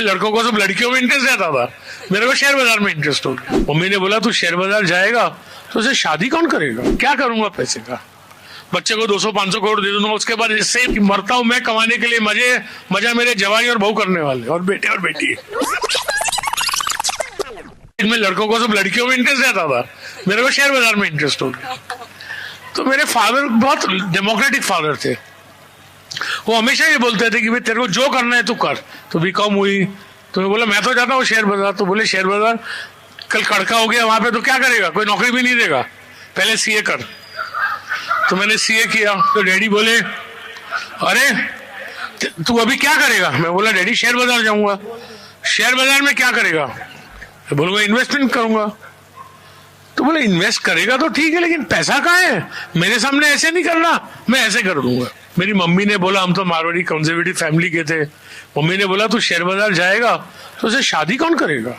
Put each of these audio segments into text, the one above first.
मैं लड़कों को सब लड़कियों में इंटरेस्ट रहता था, मेरे को शेयर बाजार में इंटरेस्ट हो गया। मम्मी ने बोला तू शेयर बाजार जाएगा तो उसे शादी कौन करेगा, क्या करूंगा पैसे का, बच्चे को 200-500 करोड़ दे दूंगा, उसके बाद इससे मरता हूं मैं कमाने के लिए, मजा मेरे जवानी और बहू करने वाले और बेटे और बेटी। इनमें लड़कों को सब लड़कियों में इंटरेस्ट रहता था, मेरे को शेयर बाजार में इंटरेस्ट हो गया। तो मेरे फादर बहुत डेमोक्रेटिक फादर थे, वो हमेशा ये बोलते थे कि भाई तेरे को जो करना है तू कर। तो बीकॉम हुई तो मैं बोला मैं तो जाता हूँ शेयर बाजार, तो बोले शेयर बाजार कल कड़का हो गया वहां पे तो क्या करेगा, कोई नौकरी भी नहीं देगा, पहले सीए कर। तो मैंने सीए किया। तो डैडी बोले अरे तू अभी क्या करेगा, मैं बोला डैडी शेयर बाजार जाऊंगा। शेयर बाजार में क्या करेगा, मैं बोलूंगा इन्वेस्टमेंट करूंगा। तो बोले इन्वेस्ट करेगा तो ठीक है लेकिन पैसा कहाँ है, मेरे सामने ऐसे नहीं करना, मैं ऐसे कर दूंगा। मेरी मम्मी ने बोला, हम तो मारवाड़ी कंजर्वेटिव फैमिली के थे, मम्मी ने बोला तू शेयर बाजार जाएगा तो उसे शादी कौन करेगा।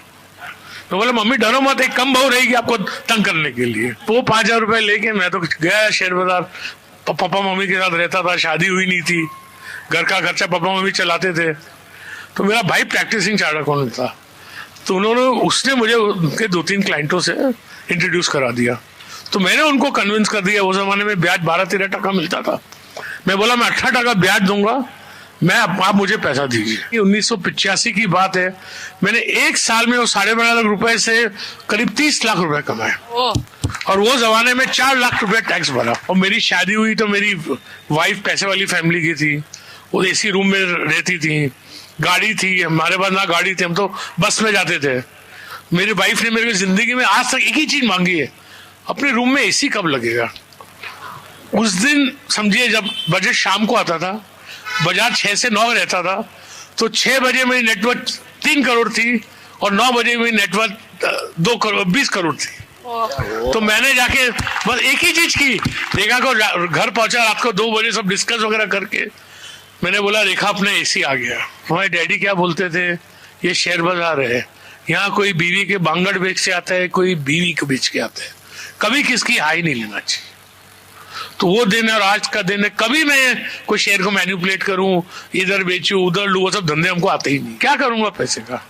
तो बोला मम्मी डरो मत, एक कम बहू रहेगी आपको तंग करने के लिए। वो 5,000 रुपए लेके मैं तो गया शेयर बाजार, पापा मम्मी के साथ रहता था, शादी हुई नहीं थी, घर का खर्चा पापा मम्मी चलाते थे। तो मेरा भाई प्रैक्टिसिंग चार्टर्ड अकाउंटेंट था, तो उसने मुझे उनके 2-3 क्लाइंटों से इंट्रोड्यूस करा दिया। तो मैंने उनको कन्विंस कर दिया, उस जमाने में ब्याज 12-13% मिलता था। मैं बोला मैं 18% ब्याज दूंगा, मैं आप मुझे पैसा दीजिए। 1985 की बात है, मैंने एक साल में वो 12.5 लाख रुपए से करीब 30 लाख रुपए कमाए और वो जमाने में 4 लाख रुपए टैक्स भरा। और मेरी शादी हुई तो मेरी वाइफ पैसे वाली फैमिली की थी, वो एसी रूम में रहती थी, गाड़ी थी, हमारे पास ना गाड़ी थी, हम तो बस में जाते थे। मेरी वाइफ ने मेरी जिंदगी में आज तक एक ही चीज मांगी है, अपने रूम में एसी कब लगेगा। उस दिन समझिए जब बजट शाम को आता था, बाजार 6 से 9 रहता था, तो 6 बजे मेरी नेटवर्थ 3 करोड़ थी और 9 बजे मेरी नेटवर्थ 20 करोड़ थी। तो मैंने जाके बस एक ही चीज की, रेखा को घर पहुंचा रात को 2 बजे, सब डिस्कस वगैरह करके मैंने बोला रेखा अपने एसी आ गया। हमारे डैडी क्या बोलते थे, ये शेयर बाजार है, यहाँ कोई बीवी के बांगड़ बेच के आता है, कोई बीवी को बेच के आता है, कभी किसकी हाई नहीं लेना चाहिए। तो वो दिन और आज का दिन है, कभी मैं कोई शेयर को मैनिपुलेट करूं, इधर बेचूं उधर लूं, वो सब धंधे हमको आते ही नहीं। क्या करूंगा पैसे का,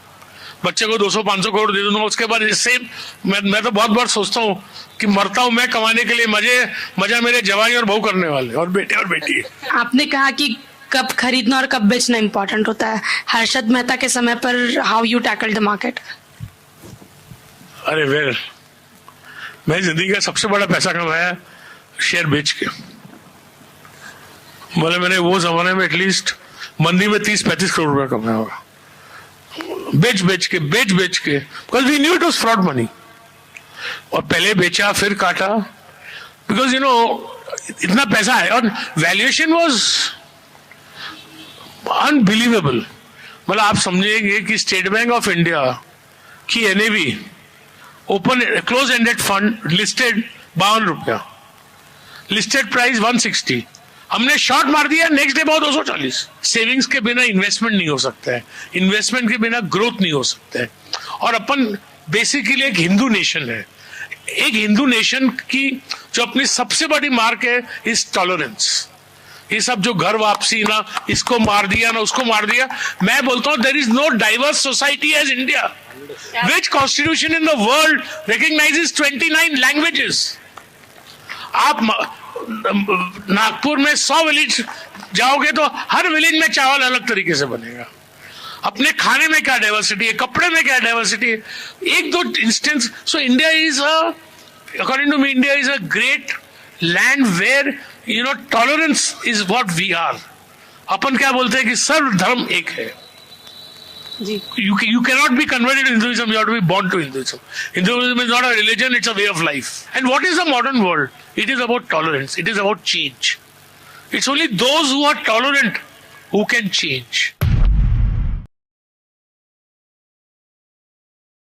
बच्चे को 200-500 करोड़ दे दूंगा, उसके बाद इससे मैं तो बहुत बार सोचता हूँ कि मरता हूं मैं कमाने के लिए, मजा मेरे जवानी और बहू करने वाले और बेटे और बेटी। आपने कहा कि कब खरीदना और कब बेचना इंपॉर्टेंट होता है, हर्षद मेहता के समय पर how you tackle the market. अरे वेल, मैं जिंदगी का सबसे बड़ा पैसा कमाया शेयर बेच के। बोले मैंने वो जमाने में एटलीस्ट मंदी में 30-35 करोड़ रुपया कमाया होगा, बेच के because we knew it was fraud money. और पहले बेचा फिर काटा, बिकॉज इतना पैसा है और वैल्यूएशन वाज अनबिलीवेबल। मतलब आप समझेंगे कि स्टेट बैंक ऑफ इंडिया की NAV open close ended fund listed 52 रुपया, लिस्टेड प्राइस 160, हमने शॉर्ट मार दिया, नेक्स्ट डे बहुत 240। सेविंग्स के बिना इन्वेस्टमेंट नहीं हो सकता है, इन्वेस्टमेंट के बिना ग्रोथ नहीं हो सकता है। और अपन बेसिकली एक हिंदू नेशन है, एक हिंदू नेशन की जो अपनी सबसे बड़ी मार्क है इज टॉलरेंस। ये सब जो घर वापसी, ना इसको मार दिया ना उसको मार दिया, मैं बोलता हूँ there is no diverse society as India. Which constitution in the world recognises 29 languages. आप नागपुर में 100 विलेज जाओगे तो हर विलेज में चावल अलग तरीके से बनेगा। अपने खाने में क्या डाइवर्सिटी है, कपड़े में क्या डाइवर्सिटी है, 1-2 instance. So India is according to me, India is a great land where tolerance is what we are. अपन क्या बोलते हैं कि सर्व धर्म एक है। You cannot be converted to Hinduism, you have to be born to Hinduism. Hinduism is not a religion, it's a way of life. And what is the modern world? It is about tolerance, it is about change. It's only those who are tolerant who can change.